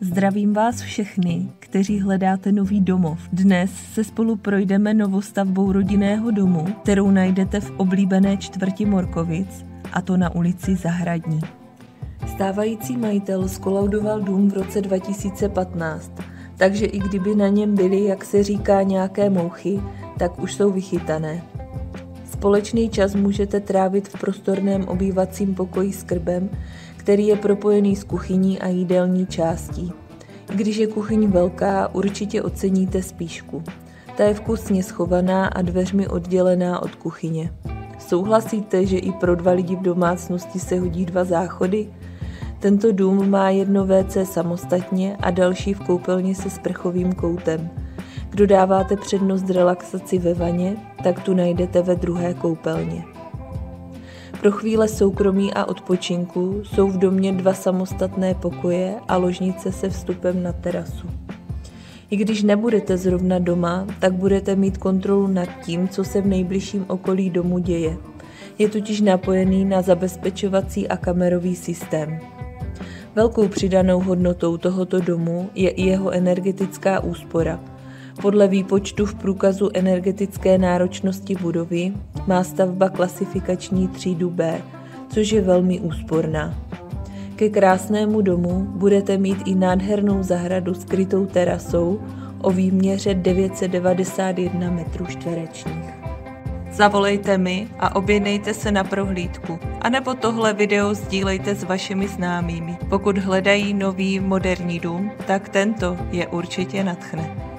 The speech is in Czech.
Zdravím vás všechny, kteří hledáte nový domov. Dnes se spolu projdeme novostavbou rodinného domu, kterou najdete v oblíbené čtvrti Morkovic, a to na ulici Zahradní. Stávající majitel zkolaudoval dům v roce 2015, takže i kdyby na něm byly, jak se říká, nějaké mouchy, tak už jsou vychytané. Společný čas můžete trávit v prostorném obývacím pokoji s krbem, který je propojený s kuchyní a jídelní částí. Když je kuchyň velká, určitě oceníte spíšku. Ta je vkusně schovaná a dveřmi oddělená od kuchyně. Souhlasíte, že i pro 2 lidi v domácnosti se hodí 2 záchody? Tento dům má jedno WC samostatně a další v koupelně se sprchovým koutem. Kdo dáváte přednost relaxaci ve vaně, tak tu najdete ve druhé koupelně. Pro chvíle soukromí a odpočinku jsou v domě 2 samostatné pokoje a ložnice se vstupem na terasu. I když nebudete zrovna doma, tak budete mít kontrolu nad tím, co se v nejbližším okolí domu děje. Je totiž napojený na zabezpečovací a kamerový systém. Velkou přidanou hodnotou tohoto domu je i jeho energetická úspora. Podle výpočtu v průkazu energetické náročnosti budovy má stavba klasifikační třídu B, což je velmi úsporná. Ke krásnému domu budete mít i nádhernou zahradu s krytou terasou o výměře 991 m². Zavolejte mi a objednejte se na prohlídku, anebo tohle video sdílejte s vašimi známými. Pokud hledají nový moderní dům, tak tento je určitě nadchne.